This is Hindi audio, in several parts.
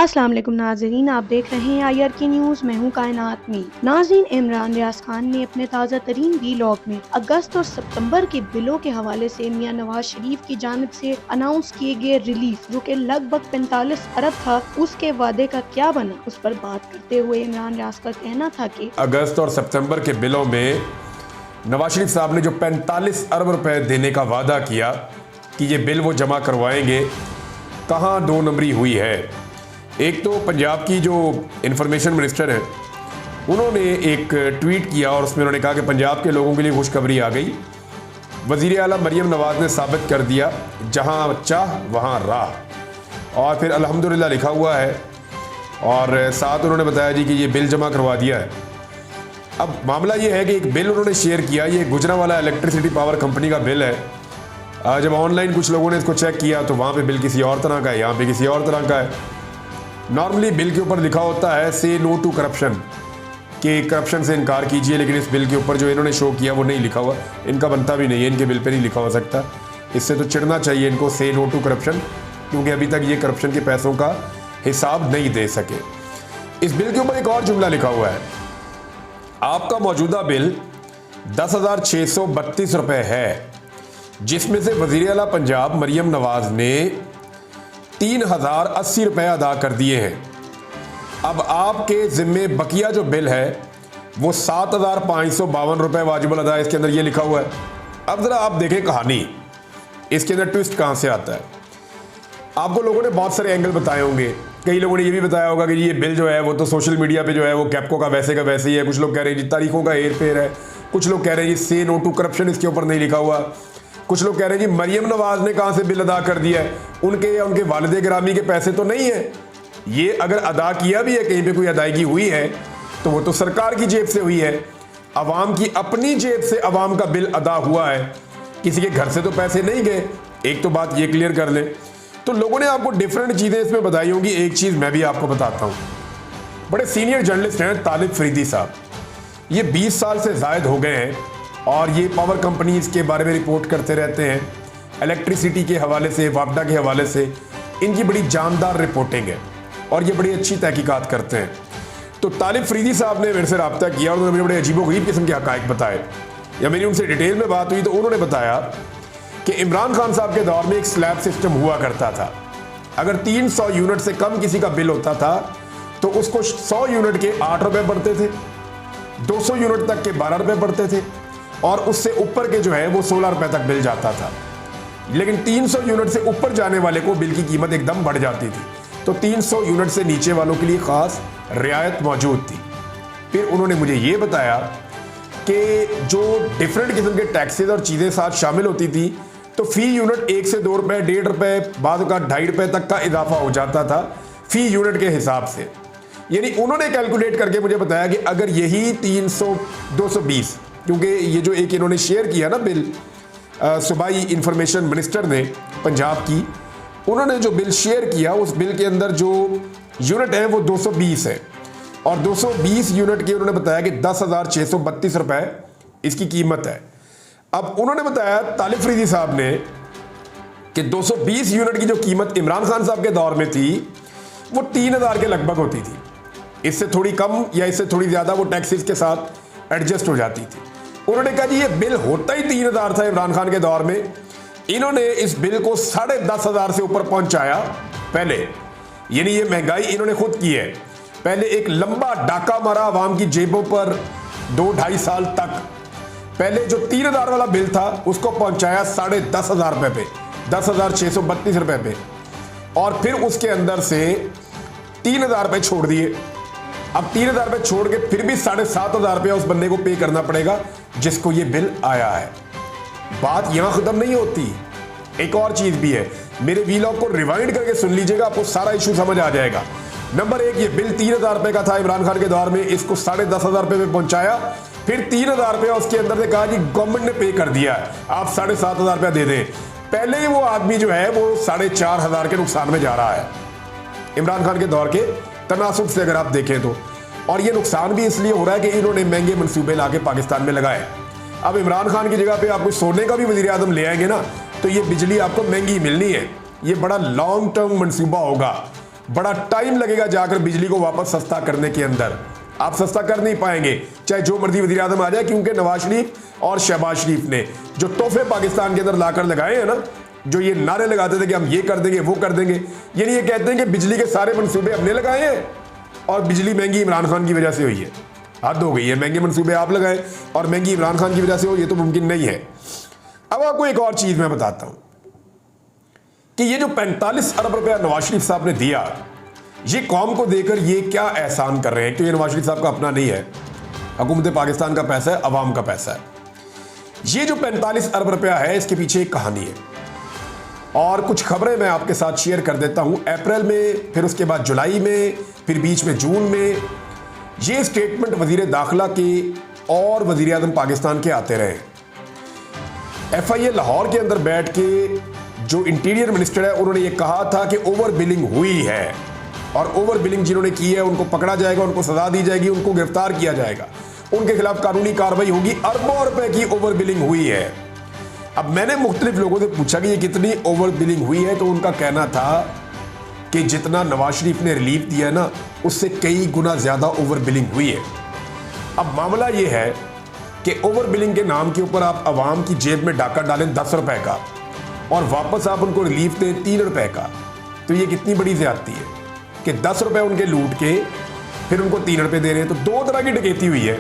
अस्सलाम वालेकुम नाज़रीन, आप देख रहे हैं IRK न्यूज़। मैं हूं कायनात में। नाज़रीन, इमरान रियाज खान ने अपने ताज़ा तरीन वीलॉग में अगस्त और सितंबर के बिलों के हवाले से मियां नवाज शरीफ की जानिब से अनाउंस किए गए रिलीफ, जो कि लगभग 45 अरब था, उसके वादे का क्या बना, उस पर बात करते हुए इमरान रियाज का कहना था कि अगस्त और सितंबर के बिलों में नवाज शरीफ साहब ने जो 45 अरब रुपए देने का वादा किया कि ये बिल वो जमा करवाएंगे, कहाँ दो नंबरी हुई है। एक तो पंजाब की जो इंफॉर्मेशन मिनिस्टर है, उन्होंने एक ट्वीट किया और उसमें उन्होंने कहा कि पंजाब के लोगों के लिए खुशखबरी आ गई। वज़ीर आला मरियम नवाज़ ने साबित कर दिया, जहाँ चाह वहाँ राह। और फिर अल्हम्दुलिल्लाह लिखा हुआ है और साथ उन्होंने बताया जी कि ये बिल जमा करवा दिया है। अब मामला ये है कि एक बिल उन्होंने शेयर किया, ये गुजरांवाला इलेक्ट्रिसिटी पावर कंपनी का बिल है। जब ऑनलाइन कुछ लोगों ने इसको चेक किया तो वहाँ पे बिल किसी और तरह का है, यहाँ पे किसी और तरह का है। नॉर्मली बिल के ऊपर लिखा होता है से नो टू करप्शन, कि करप्शन से इनकार कीजिए, लेकिन इस बिल के ऊपर जो इन्होंने शो किया वो नहीं लिखा हुआ। इनका बनता भी नहीं है, इनके बिल पे नहीं लिखा हो सकता। इससे तो चिढ़ना चाहिए इनको, से नो टू करप्शन, क्योंकि अभी तक ये करप्शन के पैसों का हिसाब नहीं दे सके। इस बिल के ऊपर एक और जुमला लिखा हुआ है, आपका मौजूदा बिल 10,632 रुपए है, जिसमें से वज़ीर आला पंजाब मरियम नवाज ने 3,080 रुपए अदा कर दिए हैं। अब आपके जिम्मे बकिया जो बिल है वो 7,552 रुपए वाजिबुल अदा, इसके अंदर ये लिखा हुआ है। अब जरा आप देखें कहानी, इसके अंदर ट्विस्ट कहां से आता है। आपको लोगों ने बहुत सारे एंगल बताए होंगे। कई लोगों ने ये भी बताया होगा कि ये बिल जो है वो तो सोशल मीडिया पे जो है वो कैप्को का वैसे ही है। कुछ लोग कह रहे हैं जी तारीखों का हेर फेर है, कुछ लोग कह रहे हैं जी से नो टू करप्शन इसके ऊपर नहीं लिखा हुआ, कुछ लोग कह रहे हैं जी मरियम नवाज ने कहां से बिल अदा कर दिया है, उनके या उनके वालिद गिरामी के पैसे तो नहीं है। ये अगर अदा किया भी है, कहीं पे कोई अदायगी हुई है तो वो तो सरकार की जेब से हुई है, अवाम की अपनी जेब से अवाम का बिल अदा हुआ है, किसी के घर से तो पैसे नहीं गए। एक तो बात ये क्लियर कर लें। तो लोगों ने आपको डिफरेंट चीजें इसमें बताई होंगी। एक चीज मैं भी आपको बताता हूं, बड़े सीनियर जर्नलिस्ट हैं तालिब फरीदी साहब, ये 20 साल से जायद हो गए हैं और ये पावर कंपनीज के बारे में रिपोर्ट करते रहते हैं। इलेक्ट्रिसिटी के हवाले से, वापडा के हवाले से इनकी बड़ी जानदार रिपोर्टिंग है और ये बड़ी अच्छी तहकीकात करते हैं। तो तालिब फरीदी साहब ने मेरे से रब्ता किया और उन्होंने बड़े अजीबोगरीब किस्म के हकायक बताए, या मेरी उनसे डिटेल में बात हुई तो उन्होंने बताया कि इमरान खान साहब के दौर में एक स्लैब सिस्टम हुआ करता था। अगर 300 यूनिट से कम किसी का बिल होता था तो उसको 100 यूनिट के 8 रुपए पड़ते थे, 200 यूनिट तक के 12 रुपए पड़ते थे और उससे ऊपर के जो है वो 16 रुपए तक बिल जाता था। लेकिन 300 यूनिट से ऊपर जाने वाले को बिल की कीमत एकदम बढ़ जाती थी, तो 300 यूनिट से नीचे वालों के लिए खास रियायत मौजूद थी। फिर उन्होंने मुझे ये बताया कि जो डिफरेंट किस्म के टैक्सेस और चीज़ें साथ शामिल होती थी तो फी यूनिट 1 से 2 रुपए, 1.5 रुपए, बाद का 2.5 रुपए तक का इजाफा हो जाता था फी यूनिट के हिसाब से। यानी उन्होंने कैलकुलेट करके मुझे बताया कि अगर यही 220, क्योंकि ये जो एक इन्होंने शेयर किया ना बिल, सूबाई इंफॉर्मेशन मिनिस्टर ने पंजाब की, उन्होंने जो बिल शेयर किया उस बिल के अंदर जो यूनिट है वो 220 है और 220 यूनिट के उन्होंने बताया कि 10,632 रुपए इसकी कीमत है। अब उन्होंने बताया तालिब फरीदी साहब ने कि 220 यूनिट की जो कीमत इमरान खान साहब के दौर में थी वो 3,000 के लगभग होती थी। इससे थोड़ी कम या इससे थोड़ी ज्यादा वो टैक्सेस के साथ एडजस्ट हो जाती थी। उन्होंने कहा जी ये बिल होता ही 3,000 था इमरान खान के दौर में, इन्होंने इस बिल को 10,500 से ऊपर पहुंचाया पहले। यानी ये महंगाई इन्होंने खुद की है। पहले एक लंबा डाका मारा आवाम की जेबों पर 2-2.5 साल तक। पहले जो 3,000 वाला बिल था उसको पहुंचाया 10,500 रुपए पे, 10,632 रुपए पे, और फिर उसके अंदर से 3,000 रुपए छोड़ दिए। अब 3,000 रुपए छोड़ के फिर भी 7,500 रुपया उस बंदे को पे करना पड़ेगा जिसको ये बिल आया है। बात यहां खत्म नहीं होती, एक और चीज भी है। मेरे वीलॉग को रिवाइंड करके सुन लीजिएगा, आपको सारा इशू समझ आ जाएगा। नंबर 1, ये बिल 3,000 रुपए का था इमरान खान के दौर में, इसको 10,500 रुपए पे पहुंचाया, फिर 3,000 रुपया उसके अंदर से कहा जी गवर्नमेंट ने पे कर दिया, आप 7,500 रुपया दे दें। पहले ही वो आदमी जो है वो 4,500 के नुकसान में जा रहा है इमरान खान के दौर के तनासुब से अगर आप देखें तो। और ये नुकसान भी इसलिए हो रहा है कि इन्होंने महंगे मंसूबे लाके पाकिस्तान में लगाए। अब इमरान खान की जगह पे आप कोई सोने का भी वजीर आजम ले आएंगे ना तो ये बिजली आपको महंगी मिलनी है। ये बड़ा लॉन्ग टर्म मंसूबा होगा बड़ा टाइम लगेगा जाकर बिजली को वापस सस्ता करने के अंदर। आप सस्ता कर नहीं पाएंगे चाहे जो मर्जी वजीर आजम आ जाए, क्योंकि नवाज शरीफ और शहबाज शरीफ ने जो तोहफे पाकिस्तान के अंदर लाकर लगाए हैं ना, जो ये नारे लगाते थे कि हम ये कर देंगे वो कर देंगे, यानी ये कहते हैं कि बिजली के सारे मनसूबे हमने लगाए हैं और बिजली महंगी इमरान खान की वजह से हुई है। हद हो गई है, महंगे मनसूबे आप लगाएं और महंगी इमरान खान की वजह से हो, ये तो मुमकिन नहीं है। अब आपको एक और चीज मैं बताता हूं कि ये जो 45 अरब रुपया नवाज शरीफ साहब ने दिया, ये कौम को देकर ये क्या एहसान कर रहे हैं। तो ये नवाज शरीफ साहब का अपना नहीं है, हुकूमत पाकिस्तान का पैसा है, अवाम का पैसा है। ये जो 45 अरब रुपया है, इसके पीछे एक कहानी है और कुछ खबरें मैं आपके साथ शेयर कर देता हूं। अप्रैल में, फिर उसके बाद जुलाई में, फिर बीच में जून में ये स्टेटमेंट वजीर दाखिला के और वजीर आजम पाकिस्तान के आते रहे। FIA लाहौर के अंदर बैठ के जो इंटीरियर मिनिस्टर है उन्होंने ये कहा था कि ओवर बिलिंग हुई है और ओवर बिलिंग जिन्होंने की है उनको पकड़ा जाएगा, उनको सजा दी जाएगी, उनको गिरफ्तार किया जाएगा, उनके खिलाफ कानूनी कार्रवाई होगी। अरबों रुपए की ओवर बिलिंग हुई है। अब मैंने मुख्तलिफ लोगों से पूछा कि ये कितनी ओवर बिलिंग हुई है, तो उनका कहना था कि जितना नवाज शरीफ ने रिलीफ दिया है ना, उससे कई गुना ज्यादा ओवर बिलिंग हुई है। अब मामला ये है कि ओवर बिलिंग के नाम के ऊपर आप अवाम की जेब में डाका डालें 10 रुपए का और वापस आप उनको रिलीफ दें 3 रुपए का, तो ये कितनी बड़ी ज्यादती है कि 10 रुपए उनके लूट के फिर उनको 3 रुपए दे रहे हैं। तो दो तरह की डकैती हुई है।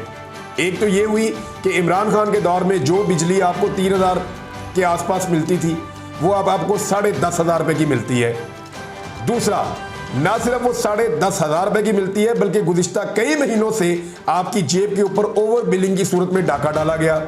एक तो ये हुई कि इमरान खान के दौर में जो बिजली आपको 3000 के आसपास मिलती थी वो अब आपको 10,500 रुपए की मिलती है। दूसरा, ना सिर्फ वो 10,500 रुपए की मिलती है बल्कि गुज़िश्ता कई महीनों से आपकी जेब के ऊपर ओवर बिलिंग की सूरत में डाका डाला गया।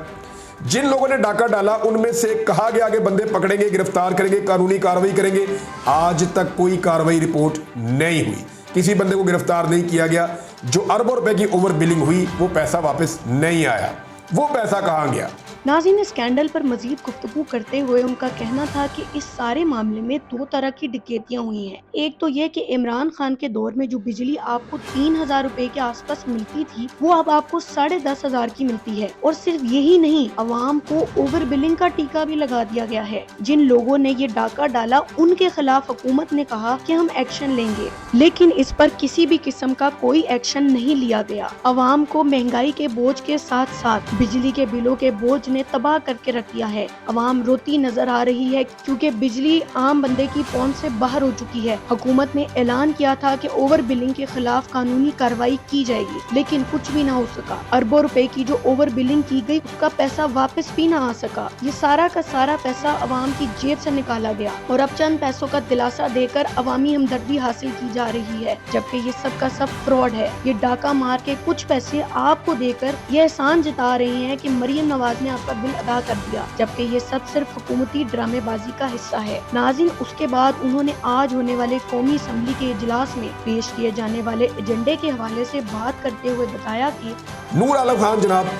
जिन लोगों ने डाका डाला उनमें से कहा गया कि बंदे पकड़ेंगे, गिरफ्तार करेंगे, कानूनी कार्रवाई करेंगे। आज तक कोई कार्रवाई रिपोर्ट नहीं हुई, किसी बंदे को गिरफ्तार नहीं किया गया। जो अरबों रुपए की ओवर बिलिंग हुई वो पैसा वापस नहीं आया। वो पैसा कहाँ गया? नाज़रीन, स्कैंडल पर मजीद गुफ्तगू करते हुए उनका कहना था कि इस सारे मामले में दो तरह की डकैतियां हुई हैं। एक तो ये कि इमरान खान के दौर में जो बिजली आपको 3,000 रुपए के आसपास मिलती थी वो अब आपको 10,500 की मिलती है। और सिर्फ यही नहीं, अवाम को ओवर बिलिंग का टीका भी लगा दिया गया है। जिन लोगों ने ये डाका डाला उनके खिलाफ हुकूमत ने कहा कि हम एक्शन लेंगे, लेकिन इस पर किसी भी किस्म का कोई एक्शन नहीं लिया गया। अवाम को महंगाई के बोझ के साथ साथ बिजली के बिलों के बोझ ने तबाह करके रख दिया है। अवाम रोती नजर आ रही है क्योंकि बिजली आम बंदे की पहुंच से बाहर हो चुकी है। हुकूमत ने ऐलान किया था कि ओवर बिलिंग के खिलाफ कानूनी कार्रवाई की जाएगी, लेकिन कुछ भी ना हो सका। अरबों रुपए की जो ओवर बिलिंग की गई उसका पैसा वापस भी ना आ सका। ये सारा का सारा पैसा अवाम की जेब से निकाला गया और अब चंद पैसों का दिलासा देकर अवामी हमदर्दी हासिल की जा रही है, जबकि ये सब का सब फ्रॉड है। ये डाका मार के कुछ पैसे आपको देकर ये एहसान जता रहे हैं कि मरियम नवाज ने आपका बिल अदा कर दिया, जबकि ये सब सिर्फ हुकूमती ड्रामेबाजी का हिस्सा है। नाज़रीन, उसके बाद उन्होंने आज होने वाले कौमी असम्बली के इजलास में पेश किए जाने वाले एजेंडे के हवाले से बात करते हुए बताया कि नूर आलम खान जनाब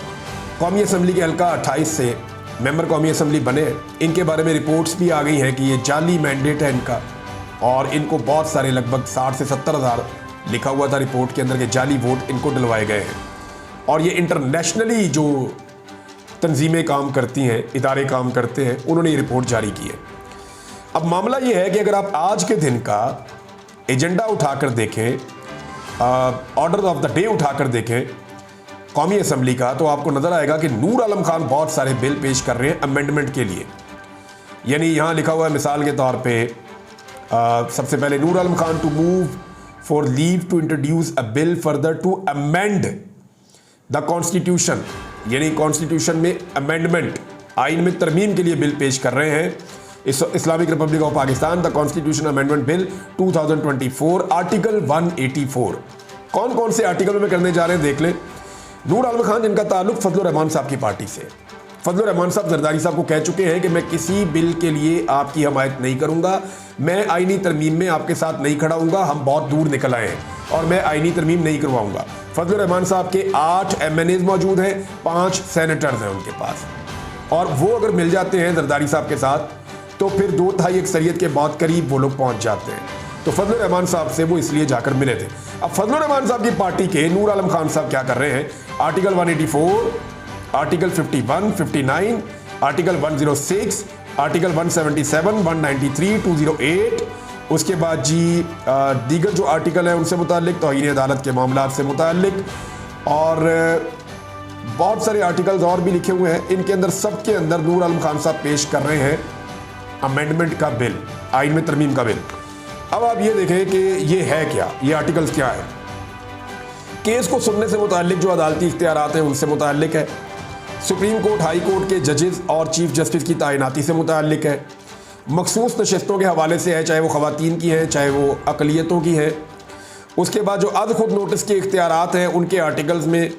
कौमी असम्बली के हल्का 28 से मेंबर कौमी असम्बली बने। इनके बारे में रिपोर्ट्स भी आ गई हैं कि ये जाली मैंडेट है इनका, और इनको बहुत सारे लगभग 60 से 70 हज़ार लिखा हुआ था रिपोर्ट के अंदर के जाली वोट इनको डलवाए गए हैं। और ये इंटरनेशनली जो तंजीमें काम करती हैं, इदारे काम करते हैं, उन्होंने ये रिपोर्ट जारी की है। अब मामला ये है कि अगर आप आज के दिन का एजेंडा उठाकर देखें, ऑर्डर ऑफ द डे उठाकर देखें कौमी असम्बली का, तो आपको नजर आएगा कि नूर आलम खान बहुत सारे बिल पेश कर रहे हैं अमेंडमेंट के लिए। यानी यहाँ लिखा हुआ है मिसाल के तौर पे सबसे पहले Noor Alam Khan to move for leave to introduce a bill further to amend the constitution, यानी कॉन्स्टिट्यूशन में अमेंडमेंट, आइन में तरमीम के लिए बिल पेश कर रहे हैं। Islamic Republic of Pakistan the constitution amendment bill 2024 article 184। कौन कौन से आर्टिकल में करने जा रहे हैं देख लें। नूर आलम खान जिनका ताल्लुक फजल रहमान साहब की पार्टी से, फजल रहमान साहब जरदारी साहब को कह चुके हैं कि मैं किसी बिल के लिए आपकी हमायत नहीं करूंगा, मैं आईनी तरमीम में आपके साथ नहीं खड़ा हूंगा, हम बहुत दूर निकल आए हैं और मैं आईनी तरमीम नहीं करवाऊंगा। फजल रहमान साहब के 8 MNAs मौजूद हैं, 5 सेनेटर्स हैं उनके पास, और वो अगर मिल जाते हैं जरदारी साहब के साथ तो फिर 2/3 अक्सरियत के बहुत करीब वो लोग पहुंच जाते हैं। तो फजल रहमान साहब से वो इसलिए जाकर मिले थे। अब फजल रहमान साहब की पार्टी के नूर आलम खान साहब क्या कर रहे हैं, आर्टिकल 184, आर्टिकल 51, 59, आर्टिकल 106, आर्टिकल 177, 193, 208 उसके बाद जी दीगर जो आर्टिकल है उनसे मुतालिक, तौहीन अदालत के मामलात से मुतालिक, और बहुत सारे आर्टिकल्स और भी लिखे हुए हैं। इनके अंदर सबके अंदर नूर आलम खान साहब पेश कर रहे हैं अमेंडमेंट का बिल, आइन में तरमीम का बिल। अब आप ये देखें कि ये है क्या, ये आर्टिकल्स क्या है। केस को सुनने से मुतालिक जो अदालती इख्तियारात हैं उनसे मुतालिक है, सुप्रीम कोर्ट हाई कोर्ट के जजेस और चीफ जस्टिस की तैनाती से मुतालिक है, मखसूस नशस्तों के हवाले से है, चाहे वो ख़वातीन की हैं चाहे वो अक़लियतों की हैं। उसके बाद जो अद खुद नोटिस के इख्तियारात हैं उनके आर्टिकल्स में,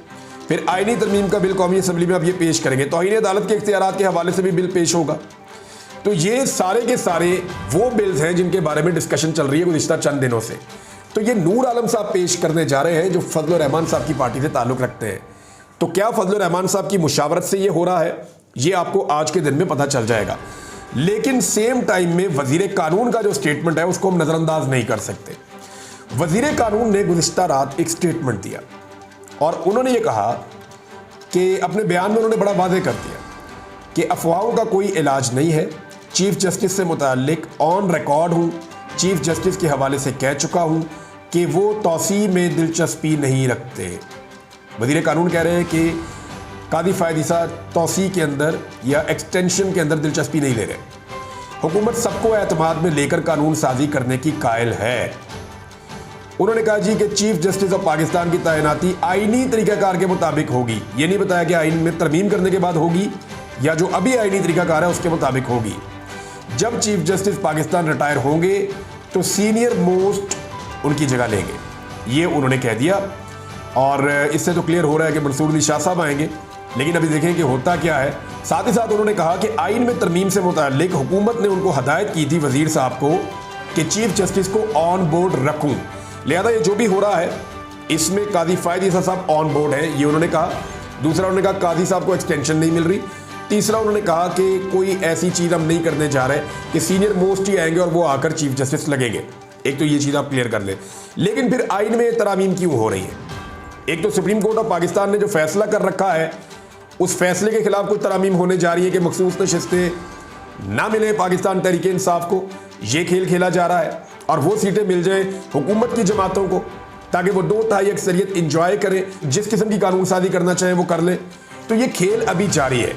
फिर आइनी तरमीम का बिल कौमी असम्बली में अब ये पेश करेंगे, तौहीन अदालत के इख्तियारात के हवाले से भी बिल पेश होगा। तो ये सारे के सारे वो बिल्स हैं जिनके बारे में डिस्कशन चल रही है गुज़िश्ता चंद दिनों से। तो ये नूर आलम साहब पेश करने जा रहे हैं जो फजल रहमान साहब की पार्टी से ताल्लुक़ रखते हैं। तो क्या फजल रहमान साहब की मुशावरत से ये हो रहा है, ये आपको आज के दिन में पता चल जाएगा। लेकिन सेम टाइम में वजीर कानून का जो स्टेटमेंट है उसको हम नज़रअंदाज नहीं कर सकते। वजीर कानून ने गुज़िश्ता रात एक स्टेटमेंट दिया और उन्होंने ये कहा कि अपने बयान में उन्होंने बड़ा वाज़ेह कर दिया कि अफवाहों का कोई इलाज नहीं है। चीफ जस्टिस से मुताल्लिक ऑन रिकॉर्ड हूँ, चीफ जस्टिस के हवाले से कह चुका हूँ कि वो तौसी में दिलचस्पी नहीं रखते। वज़ीर कानून कह रहे हैं कि कादी फ़ायद ईसा तौसी के अंदर या एक्सटेंशन के अंदर दिलचस्पी नहीं ले रहे। हुकूमत सबको एतमाद में लेकर कानून साजी करने की कायल है। उन्होंने कहा जी कि चीफ जस्टिस ऑफ पाकिस्तान की तैनाती आईनी तरीक़ाकार के मुताबिक होगी। ये नहीं बताया कि आइन में तरमीम करने के बाद होगी या जो अभी आईनी तरीक़ाकार है उसके मुताबिक होगी। जब चीफ जस्टिस पाकिस्तान रिटायर होंगे तो सीनियर मोस्ट उनकी जगह लेंगे, ये उन्होंने कह दिया। और इससे तो क्लियर हो रहा है कि मंसूर अली शाह साहब आएंगे, लेकिन अभी देखें कि होता क्या है। साथ ही साथ उन्होंने कहा कि आइन में तरमीम से मुताल्लिक हुकूमत ने उनको हदायत की थी वजीर साहब को कि चीफ जस्टिस को ऑन बोर्ड रखूं, लिहाजा ये जो भी हो रहा है इसमें कादी फ़ायद ईसा साहब ऑन बोर्ड है, ये उन्होंने कहा। दूसरा उन्होंने कहा कादी साहब को एक्सटेंशन नहीं मिल रही। तीसरा उन्होंने कहा कि कोई ऐसी चीज़ हम नहीं करने जा रहे कि सीनियर मोस्ट ही आएंगे और वो आकर चीफ जस्टिस लगेंगे। एक तो ये चीज़ आप क्लियर कर लें। लेकिन फिर आइन में तरामीम क्यों हो रही है? एक तो सुप्रीम कोर्ट ऑफ पाकिस्तान ने जो फैसला कर रखा है उस फैसले के खिलाफ कोई तरामीम होने जा रही है कि मखसूस नशिस्तें ना मिले पाकिस्तान तहरीक इंसाफ को। ये खेल खेला जा रहा है और वो सीटें मिल जाए हुकूमत की जमातों को ताकि वो 2/3 अक्सरियत इंजॉय करें, जिस किस्म की कानून साजी करना चाहें वो कर लें। तो ये खेल अभी जारी है।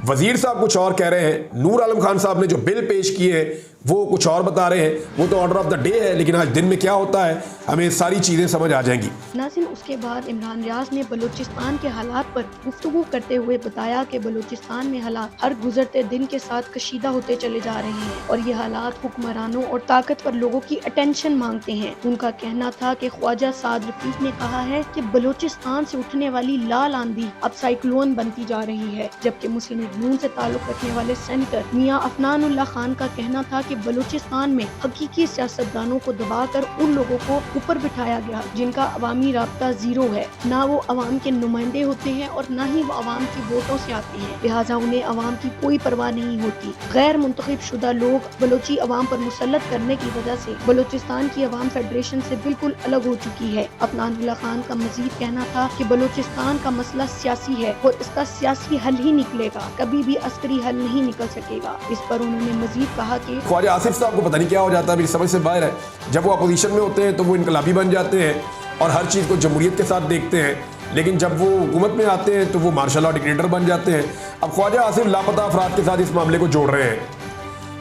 वजीर साहब कुछ और कह रहे हैं, नूर आलम खान साहब ने जो बिल पेश किए हैं वो कुछ और बता रहे हैं। वो तो ऑर्डर ऑफ द डे है, लेकिन आज दिन में क्या होता है हमें सारी चीज़ें समझ आ जाएंगी। नाज़रीन, उसके बाद इमरान रियाज ने बलूचिस्तान के हालात पर गुफ्तगू करते हुए बताया कि बलूचिस्तान में हालात हर गुजरते दिन के साथ कशीदा होते चले जा रहे हैं और ये हालात हुक्मरानों और ताकतवर लोगों की अटेंशन मांगते हैं। उनका कहना था कि ख्वाजा साद रफीक ने कहा है कि बलूचिस्तान से उठने वाली लाल आंधी अब साइक्लोन बनती जा रही है, जबकि मुस्लिम लीग नून से ताल्लुक रखने वाले सेनेटर मियां अफनान उल्लाह खान का कहना था कि बलूचिस्तान में हकीकी सियासतदानों को दबाकर उन लोगों को ऊपर बिठाया गया जिनका अवामी राब्ता जीरो है। ना वो अवाम के नुमाइंदे होते हैं और ना ही वो अवाम की वोटों से आते हैं, लिहाजा उन्हें अवाम की कोई परवाह नहीं होती। गैर मुंतखब शुदा लोग बलोची अवाम पर मुसल्लत करने की वजह से बलूचिस्तान की अवाम फेडरेशन से बिल्कुल अलग हो चुकी है। अफनान उल्लाह खान का मजीद कहना था कि बलूचिस्तान का मसला सियासी है और इसका सियासी हल ही निकलेगा, कभी भी अस्करी हल नहीं निकल सकेगा। इस पर उन्होंने मजीद कहा कि ख्वाजा आसिफ साहब को पता नहीं क्या हो जाता है, मेरी समझ से बाहर है। जब वो अपोजिशन में होते हैं तो वो इनकलाबी बन जाते हैं और हर चीज़ को जमहूरियत के साथ देखते हैं, लेकिन जब वो हुकूमत में आते हैं तो वो मार्शल लॉ डिक्टेटर बन जाते हैं। अब ख्वाजा आसिफ लापता अफराद के साथ इस मामले को जोड़ रहे हैं।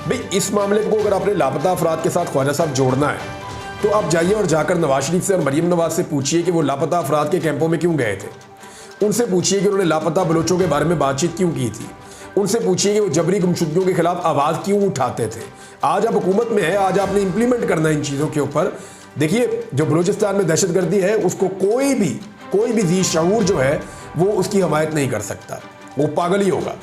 भाई इस मामले को अगर आपने लापता अफराद के साथ ख्वाजा साहब जोड़ना है तो आप जाइए और जाकर नवाज शरीफ से और मरीम नवाज से पूछिए कि वो लापता अफराद के कैंपों में क्यों गए थे। उनसे पूछिए कि उन्होंने लापता बलोचों के बारे में बातचीत क्यों की थी। उनसे पूछिए कि वो जबरी गुमशुदगियों के खिलाफ आवाज़ क्यों उठाते थे। आज आप हुकूमत में है, आज आपने इंप्लीमेंट करना है इन चीज़ों के ऊपर। देखिए जो बलूचिस्तान में दहशतगर्दी है उसको कोई भी जी शऊर जो है वो उसकी हमायत नहीं कर सकता, वो पागल ही होगा।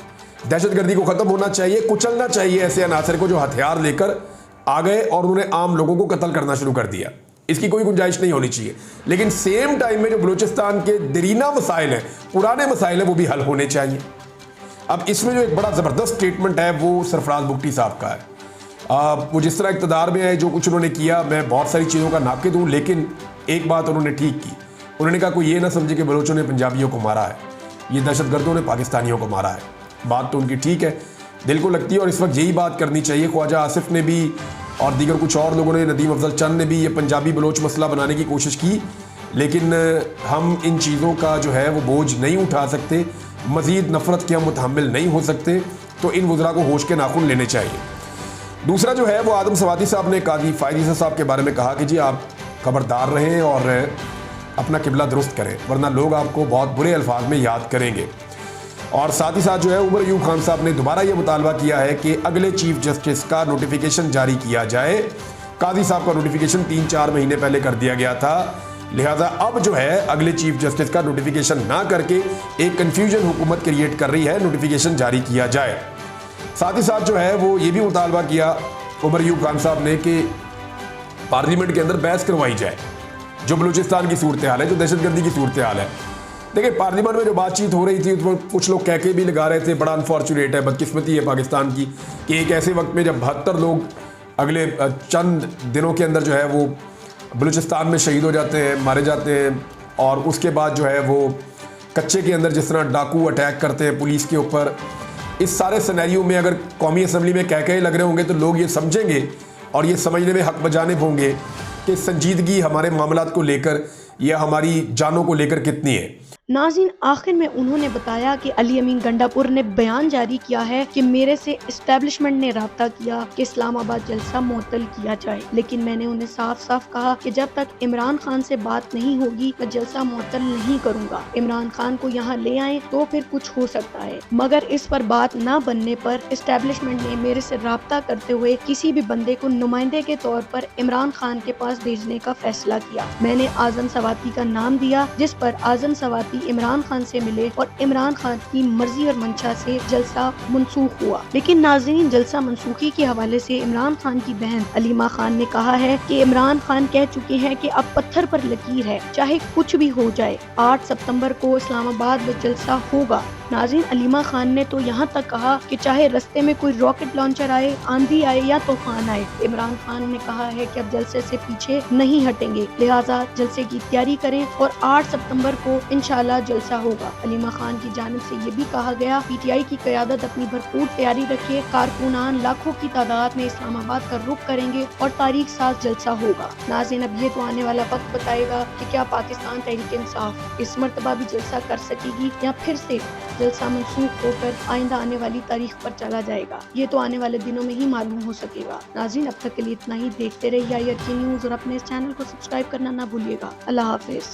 दहशतगर्दी को ख़त्म होना चाहिए, कुचलना चाहिए ऐसे अनासर को जो हथियार लेकर आ गए और उन्होंने आम लोगों को कत्ल करना शुरू कर दिया। इसकी कोई गुंजाइश नहीं होनी चाहिए। लेकिन सेम टाइम में जो बलूचिस्तान के दरीना मसाइल हैं, पुराने मसाइल हैं, वो भी हल होने चाहिए। अब इसमें जो एक बड़ा ज़बरदस्त स्टेटमेंट है वो सरफराज भुट्टी साहब का है। वो जिस तरह इक़्तिदार में है, जो कुछ उन्होंने किया, मैं बहुत सारी चीज़ों का नाक़िद हूँ, लेकिन एक बात उन्होंने ठीक की। उन्होंने कहा कोई ये ना समझे कि बलोचों ने पंजाबियों को मारा है, ये दहशतगर्दों ने पाकिस्तानियों को मारा है। बात तो उनकी ठीक है, दिल को लगती है और इस वक्त यही बात करनी चाहिए। ख्वाजा आसिफ ने भी और दीगर कुछ और लोगों ने, नदीम अफजल चंद ने भी ये पंजाबी बलोच मसला बनाने की कोशिश की, लेकिन हम इन चीज़ों का जो है वो बोझ नहीं उठा सकते, मज़ीद नफ़रत के हम मुतहम्मिल नहीं हो सकते, तो इन वज़रा को होश के नाखून लेने चाहिए। दूसरा जो है वो आदम सवाती साहब ने काजी फ़ायद ईसा साहब के बारे में कहा कि जी आप खबरदार रहें और अपना किबला दुरुस्त करें, वरना लोग आपको बहुत बुरे अल्फाज में याद करेंगे। और साथ ही साथ जो है उमर अयूब खान साहब ने दोबारा ये मुतालबा किया है कि अगले चीफ जस्टिस का नोटिफिकेशन जारी किया जाए। काजी साहब का नोटिफिकेशन 3-4 महीने पहले कर दिया गया था, लिहाजा अब जो है अगले चीफ जस्टिस का नोटिफिकेशन ना करके एक कन्फ्यूजन हुकूमत क्रिएट कर रही है, नोटिफिकेशन जारी किया जाए। साथ ही साथ जो है वो ये भी मुतालबा किया उमर अयूब खान साहब ने कि पार्लियामेंट के अंदर बहस करवाई जाए, जो बलूचिस्तान की सूरत हाल है, जो दहशतगर्दी की सूरत हाल है। देखिए पार्लियामेंट में जो बातचीत हो रही थी उसमें कुछ लोग कह के भी लगा रहे थे, बड़ा अनफॉर्चुनेट है, बदकिस्मती है पाकिस्तान की कि एक ऐसे वक्त में जब 72 लोग अगले चंद दिनों के अंदर जो है वो बलूचिस्तान में शहीद हो जाते हैं, मारे जाते हैं, और उसके बाद जो है वो कच्चे के अंदर जिस तरह डाकू अटैक करते हैं पुलिस के ऊपर, इस सारे सिनेरियो में अगर कौमी असम्बली में कह के लग रहे होंगे तो लोग ये समझेंगे और ये समझने में हक बजानिब होंगे कि संजीदगी हमारे मामलात को लेकर या हमारी जानों को लेकर कितनी है। नाज़रीन, आखिर में उन्होंने बताया कि अली अमीन गंडापुर ने बयान जारी किया है कि मेरे से इस्टेब्लिशमेंट ने राब्ता किया कि इस्लामाबाद जलसा मुअत्तल किया जाए, लेकिन मैंने उन्हें साफ साफ कहा कि जब तक इमरान खान से बात नहीं होगी मैं जलसा मुअत्तल नहीं करूंगा। इमरान खान को यहाँ ले आए तो फिर कुछ हो सकता है, मगर इस पर बात न बनने पर इस्टेब्लिशमेंट ने मेरे से राब्ता करते हुए किसी भी बंदे को नुमाइंदे के तौर पर इमरान खान के पास भेजने का फैसला किया। मैंने आज़म सवाती का नाम दिया, जिस पर आज़म सवाती इमरान खान से मिले और इमरान खान की मर्जी और मंशा से जलसा मनसूख हुआ। लेकिन नाज़रीन, जलसा मनसूखी के हवाले से इमरान खान की बहन अलीमा खान ने कहा है कि इमरान खान कह चुके हैं कि अब पत्थर पर लकीर है, चाहे कुछ भी हो जाए, 8 सितंबर को इस्लामाबाद में जलसा होगा। नाज़रीन, अलीमा खान ने तो यहाँ तक कहा कि चाहे रास्ते में कोई रॉकेट लॉन्चर आए, आंधी आए या तूफान आए, इमरान खान ने कहा है कि अब जलसे से पीछे नहीं हटेंगे, लिहाजा जलसे की तैयारी करें और 8 सितंबर को इंशाल्लाह जलसा होगा। अलीमा खान की जानिब से ये भी कहा गया, पीटीआई की क़यादत अपनी भरपूर तैयारी रखे, कारकुनान लाखों की तादाद में इस्लामाबाद का रुख करेंगे और तारीख साज जलसा होगा। नाज़रीन, अब ये तो आने वाला वक्त बताएगा कि क्या पाकिस्तान तहरीक इंसाफ इस मर्तबा भी जलसा कर सकेगी या फिर से जलसा मनसूख होकर आइंदा आने वाली तारीख पर चला जाएगा। ये तो आने वाले दिनों में ही मालूम हो सकेगा। नाज़रीन, अब तक के लिए इतना ही। देखते रहिए IRK न्यूज़ और अपने इस चैनल को सब्सक्राइब करना ना भूलिएगा। अल्लाह हाफिज।